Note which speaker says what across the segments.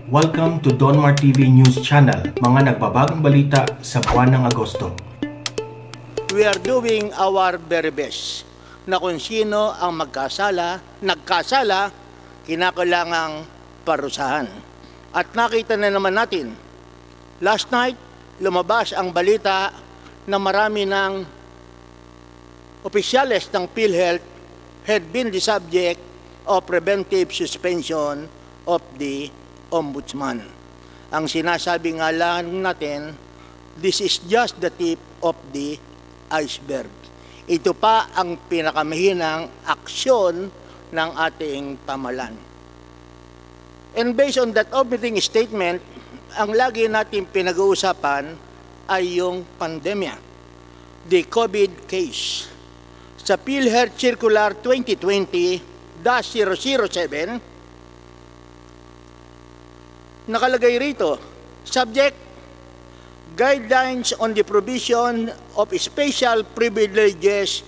Speaker 1: Welcome to Donmar TV News Channel, mga nagbabagong balita sa buwan ng Agosto.
Speaker 2: We are doing our very best na kung sino ang nagkasala, kinakailangang parusahan. At nakita na naman natin, last night, lumabas ang balita na marami ng opisyales ng PhilHealth had been the subject of preventive suspension of the Ombudsman. Ang sinasabi nga lang natin, this is just the tip of the iceberg. Ito pa ang pinakamahinang aksyon ng ating pamahalaan. And based on that opening statement, ang lagi natin pinag-uusapan ay yung pandemya, the COVID case. Sa PhilHealth Circular 2020-007, nakalagay rito, subject, guidelines on the provision of special privileges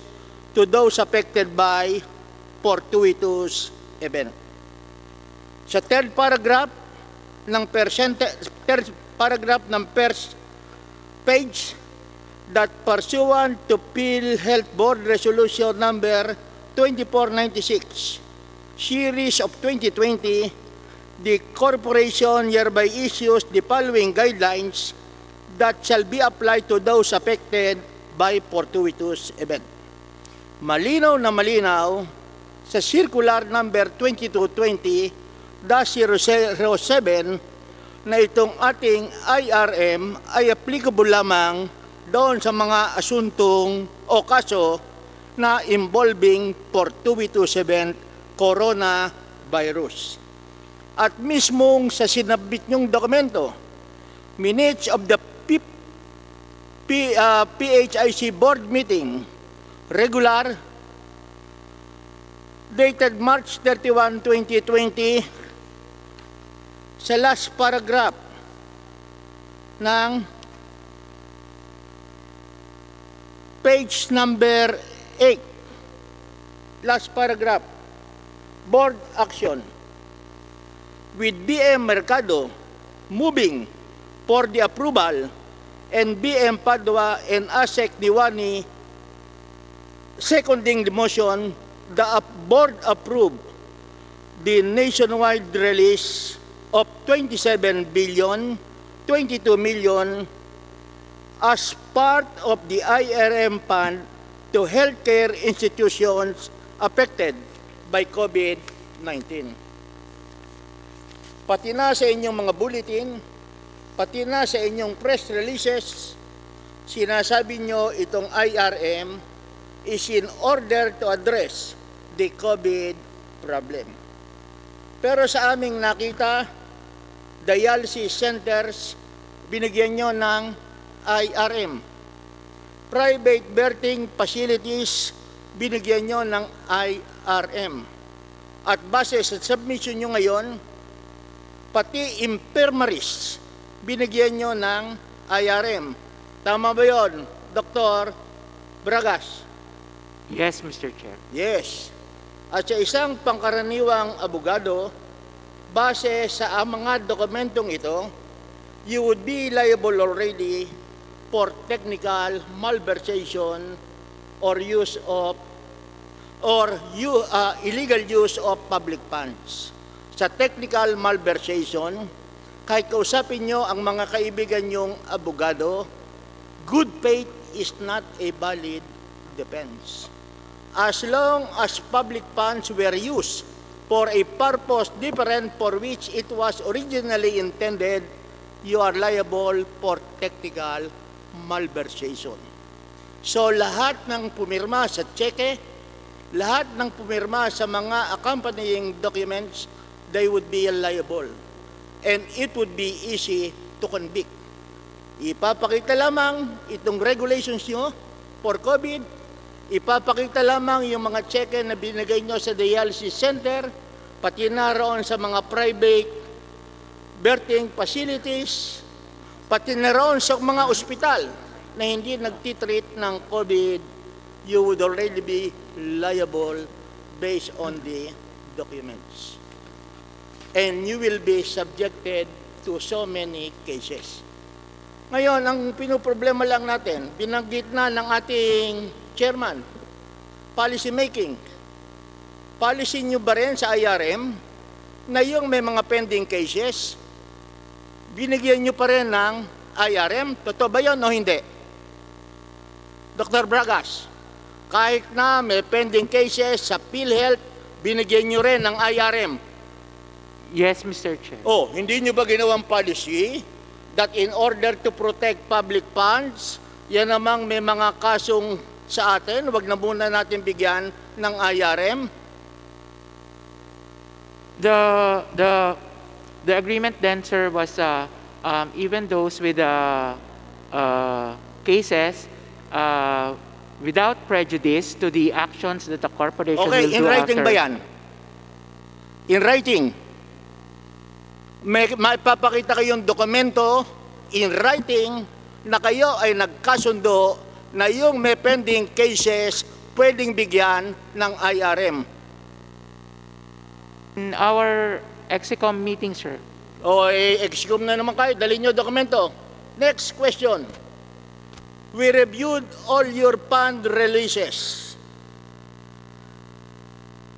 Speaker 2: to those affected by fortuitous event. Sa third paragraph ng first page, that pursuant to PhilHealth Board Resolution number 2496, series of 2020, the corporation hereby issues the following guidelines that shall be applied to those affected by fortuitous event. Malinaw na malinaw sa circular number 2220-007 na itong ating IRM ay applicable lamang doon sa mga asuntong o kaso na involving fortuitous event coronavirus. At mismong sa sinabit niyong dokumento, minutes of the PHIC board meeting, regular, dated March 31, 2020, sa last paragraph ng page number 8, last paragraph, board action. With BM Mercado moving for the approval and BM Padua and ASEC Niwani seconding the motion, the board approved the nationwide release of 27 billion 22 million as part of the IRM fund to healthcare institutions affected by COVID-19. Pati na sa inyong mga bulletin, pati na sa inyong press releases, sinasabi nyo itong IRM is in order to address the COVID problem. Pero sa aming nakita, dialysis centers, binigyan nyo ng IRM. Private birthing facilities, binigyan nyo ng IRM. At base sa submission nyo ngayon, pati infirmaries, binigyan nyo ng IRM. Tama ba yun, Dr. Bragas?
Speaker 3: Yes, Mr. Chair.
Speaker 2: Yes. At sa isang pangkaraniwang abogado, base sa mga dokumentong ito, you would be liable already for technical malversation or illegal use of public funds. Sa technical malversation, kahit kausapin nyo ang mga kaibigan nyong abogado, good faith is not a valid defense. As long as public funds were used for a purpose different for which it was originally intended, you are liable for technical malversation. So lahat ng pumirma sa cheque, lahat ng pumirma sa mga accompanying documents, they would be liable. And it would be easy to convict. Ipapakita lamang itong regulations nyo for COVID, ipapakita lamang yung mga cheque na binigay nyo sa dialysis center, pati na roon sa mga private birthing facilities, pati na roon sa mga ospital na hindi nagtitreat ng COVID, you would already be liable based on the documents. and you will be subjected to so many cases. Ngayon, ang pinoproblema lang natin, binanggit na ng ating chairman, policy making. Policy nyo ba rin sa IRM na yung may mga pending cases, binigyan nyo pa rin ng IRM? Totoo ba yun o hindi? Dr. Bragas, kahit na may pending cases sa PhilHealth, binigyan nyo rin ng IRM.
Speaker 3: Yes, Mr. Chair.
Speaker 2: Oh, hindi nyo ba ginawang policy that in order to protect public funds, yan namang may mga kasong sa atin, wag na muna natin bigyan ng IRM?
Speaker 3: The agreement then, sir, was even those with cases without prejudice to the actions that the corporation will
Speaker 2: Okay,
Speaker 3: do
Speaker 2: in writing
Speaker 3: after.
Speaker 2: ba yan? In writing. May papakita kayong dokumento in writing na kayo ay nagkasundo na yung may pending cases pwedeng bigyan ng IRM.
Speaker 3: In our EXICOM meeting, sir.
Speaker 2: O excuse na naman kayo, dali nyo dokumento. Next question. We reviewed all your fund releases.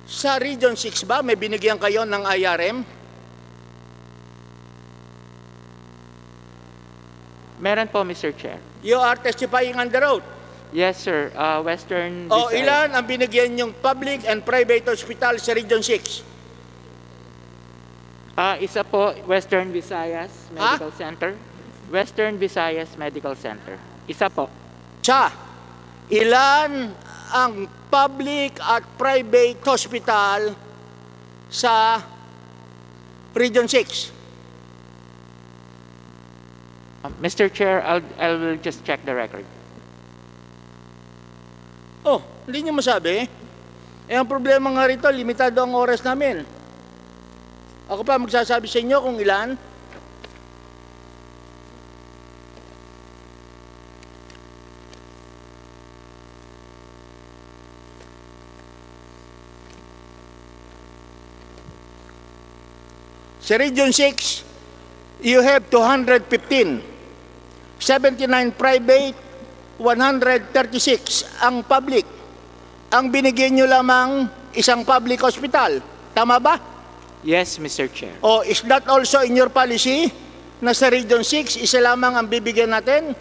Speaker 2: Sa Region 6 ba, may binigyan kayo ng IRM?
Speaker 3: Meron po, Mr. Chair.
Speaker 2: You are testifying under oath.
Speaker 3: Yes, sir. Western
Speaker 2: O
Speaker 3: Visayas.
Speaker 2: ilan ang binigyan yung public and private hospital sa Region 6?
Speaker 3: Isa po, Western Visayas Medical Center. Western Visayas Medical Center. Isa po.
Speaker 2: Ilan ang public at private hospital sa Region 6?
Speaker 3: Mr. Chair, I will just check the record.
Speaker 2: Oh, hindi nyo masabi? Ang problema nga rito, limitado ang oras namin. Ako pa magsasabi sa inyo kung ilan. Sa Region 6, you have 215. 79 private, 136 ang public. Ang binigyan nyo lamang isang public hospital. Tama ba?
Speaker 3: Yes, Mr. Chair.
Speaker 2: O is that also in your policy na sa Region 6, isa lamang ang bibigyan natin?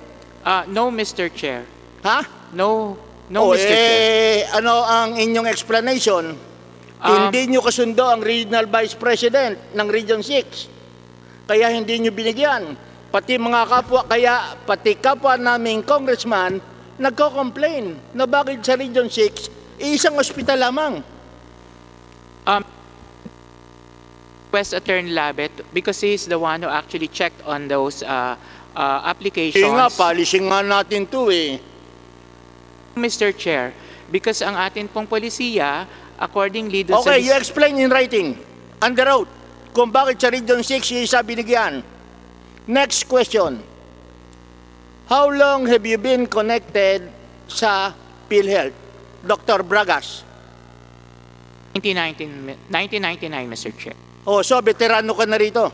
Speaker 3: No, Mr. Chair.
Speaker 2: Ha?
Speaker 3: No, Mr. Chair.
Speaker 2: Ano ang inyong explanation? Hindi nyo kasundo ang Regional Vice President ng Region 6. Kaya hindi nyo binigyan. Pati mga kapwa, kaya pati kapwa naming congressman nagko-complain na bakit sa Region 6, isang ospital lamang.
Speaker 3: West Attorney Labet, because he's the one who actually checked on those applications.
Speaker 2: Kaya nga, policy nga natin to eh.
Speaker 3: Mr. Chair, because ang atin pong polisiya, accordingly do
Speaker 2: Okay, you explain in writing, under oath, kung bakit sa Region 6 yung isa binigyan. Next question. How long have you been connected sa PhilHealth? Dr. Bragas.
Speaker 3: 1999, Mr. Chair.
Speaker 2: Oh, so veterano ka na rito.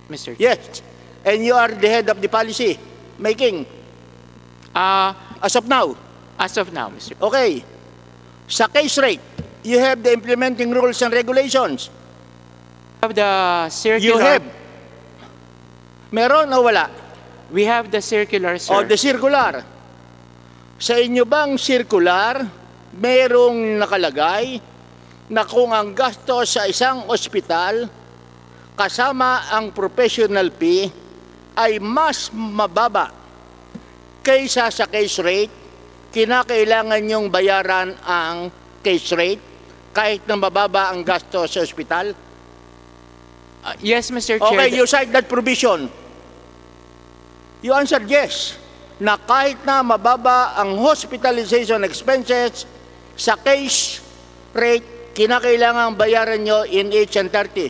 Speaker 3: Mr. Chair.
Speaker 2: Yes. And you are the head of the policy making as of now.
Speaker 3: As of now, Mr. Chair.
Speaker 2: Okay. Sa case rate, you have the implementing rules and regulations.
Speaker 3: We have the circular.
Speaker 2: You have. Meron o wala?
Speaker 3: We have the circular, sir.
Speaker 2: O the circular. Sa inyo bang circular, merong nakalagay na kung ang gasto sa isang ospital kasama ang professional fee ay mas mababa kaysa sa case rate, kinakailangan nyong bayaran ang case rate kahit na mababa ang gasto sa ospital?
Speaker 3: Yes, Mr. Chair.
Speaker 2: Okay, you cite that provision. You answered yes, na kahit na mababa ang hospitalization expenses sa case rate, kinakailangan bayaran nyo in each and 30.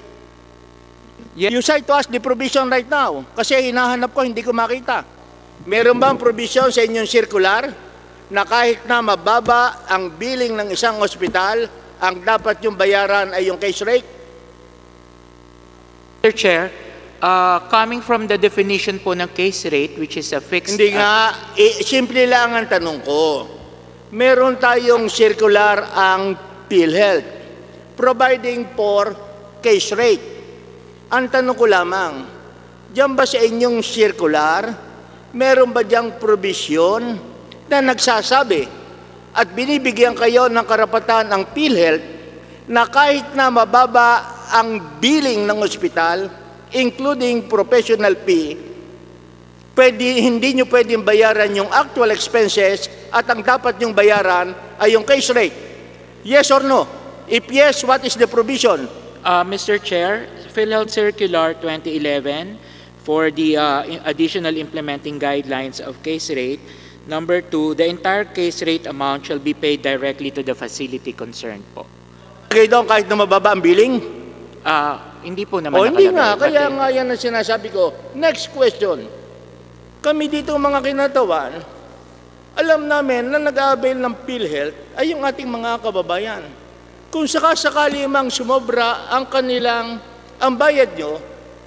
Speaker 3: Yes.
Speaker 2: You cite to us the provision right now, kasi hinahanap ko, hindi ko makita. Meron bang provision sa inyong circular na kahit na mababa ang billing ng isang ospital, ang dapat yung bayaran ay yung case rate?
Speaker 3: Mr. Chair, coming from the definition po ng case rate, which is a fixed...
Speaker 2: Hindi nga, simple lang ang tanong ko. Meron tayong circular ang PhilHealth providing for case rate. Ang tanong ko lamang, diyan ba sa inyong circular, meron ba diyang provision na nagsasabi at binibigyan kayo ng karapatan ng PhilHealth na kahit na mababa ang billing ng ospital, including professional fee, hindi nyo pwedeng bayaran yung actual expenses at ang dapat nyong bayaran ay yung case rate. Yes or no? If yes, what is the provision?
Speaker 3: Mr. Chair, PhilHealth Circular 2011 for the additional implementing guidelines of case rate. Number 2, the entire case rate amount shall be paid directly to the facility concerned po.
Speaker 2: Okay doon kahit na mababa ang billing?
Speaker 3: Hindi po naman
Speaker 2: hindi
Speaker 3: nakalagay.
Speaker 2: nga, kaya nga yan ang sinasabi ko. Next question. Kami dito mga kinatawan, alam namin na nag-a-avail ng PhilHealth ay yung ating mga kababayan. Kung sakasakali mang sumobra ang bayad nyo,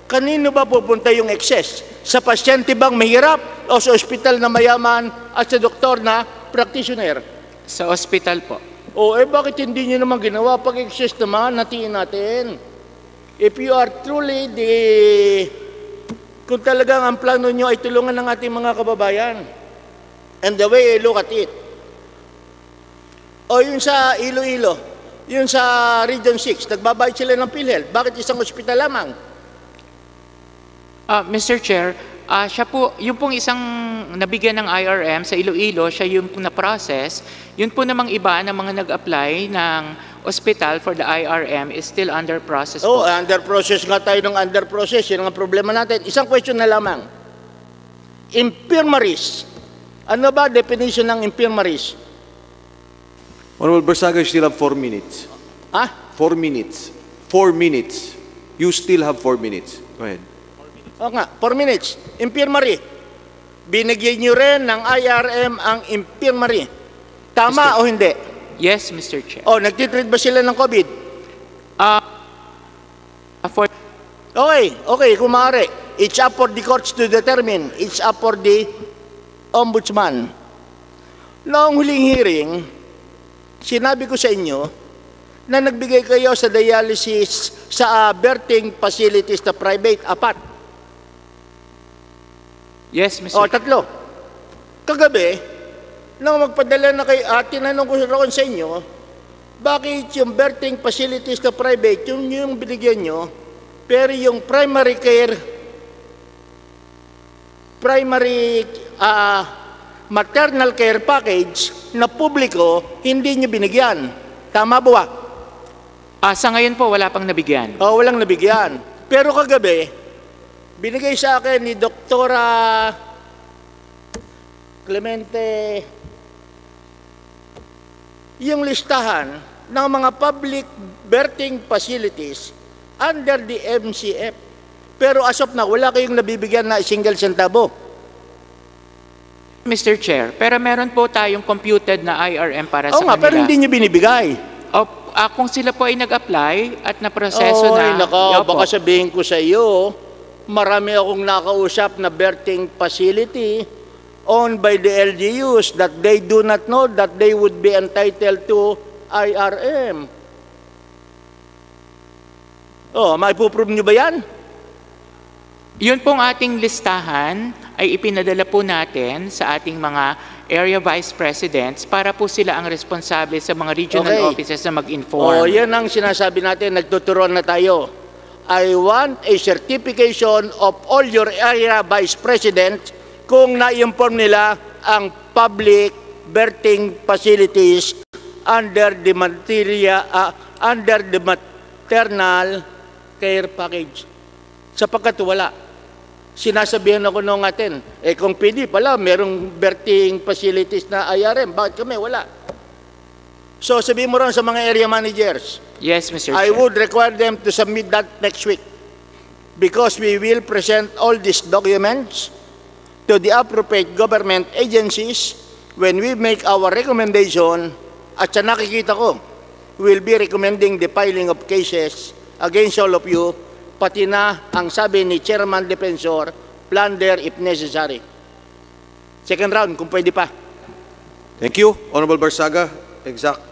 Speaker 2: kanino ba pupunta yung excess? Sa pasyente bang mahirap o sa ospital na mayaman at sa doktor na practitioner?
Speaker 3: Sa ospital po.
Speaker 2: Bakit hindi nyo naman ginawa? Pag excess naman, natiin natin. If you are truly kung talagang ang plano nyo ay tulungan ng ating mga kababayan, and the way I look at it, yun sa Iloilo, yun sa Region 6, nagbabayad sila ng PhilHealth. Bakit isang ospital lamang?
Speaker 3: Mr. Chair, siya po, yung pong isang nabigyan ng IRM sa Iloilo, siya yung na-process. Yun po namang iba ng mga nag-apply ng hospital for the IRM is still under process po.
Speaker 2: Under process nga tayo ng under process. Yun ang problema natin. Isang question na lamang. Infirmaries. Ano ba definition ng infirmaries?
Speaker 4: Honorable Bersaga, you still have 4 minutes. 4 minutes. 4 minutes. You still have 4 minutes. Go ahead.
Speaker 2: Nga, 4 minutes. Infirmary. Binigyan nyo rin ng IRM ang infirmary. Tama o hindi?
Speaker 3: Yes, Mr. Chair.
Speaker 2: Nagtitreat ba sila ng COVID? Okay, kung maaari. It's up for the courts to determine. It's up for the ombudsman. Noong huling hearing, sinabi ko sa inyo na nagbigay kayo sa dialysis sa birthing facilities na private, 4.
Speaker 3: Yes, Mr. Chair.
Speaker 2: 3. Kagabi, nang magpadala na kayo, tinanong ko roon sa inyo, bakit yung birthing facilities na private, yung binigyan nyo, pero yung maternal care package na publiko, hindi nyo binigyan. Tama ba?
Speaker 3: Sa ngayon po, wala pang nabigyan.
Speaker 2: Walang nabigyan. Pero kagabi, binigay sa akin ni Doktora Clemente yung listahan ng mga public birthing facilities under the MCF. Pero as of now, wala kayong nabibigyan na single centavo.
Speaker 3: Mr. Chair, pero meron po tayong computed na IRM para sa kanila.
Speaker 2: Pero hindi nyo binibigay.
Speaker 3: Kung sila po ay nag-apply at naproseso na...
Speaker 2: Baka sabihin ko sa iyo, marami akong nakausap na birthing facility owned by the LGUs that they do not know that they would be entitled to IRM. Maipuprove nyo ba yan?
Speaker 3: Yun pong ating listahan ay ipinadala po natin sa ating mga area vice presidents para po sila ang responsable sa mga regional offices na mag-inform.
Speaker 2: Yan ang sinasabi natin, nagtuturuan na tayo. I want a certification of all your area vice presidents kung na-inform nila ang public birthing facilities under the maternal care package. Sapagkat wala. Sinasabihan ako nung atin, kung PD pala, merong birthing facilities na IRM, bakit kami wala? So sabihin mo rin sa mga area managers,
Speaker 3: yes, Mr.
Speaker 2: I
Speaker 3: Chair.
Speaker 2: would require them to submit that next week because we will present all these documents to the appropriate government agencies when we make our recommendation. At sa nakikita ko, we'll be recommending the filing of cases against all of you pati na ang sabi ni Chairman Defensor, plunder if necessary. Second round, kung pwede pa.
Speaker 4: Thank you, Honorable Barsaga. Exact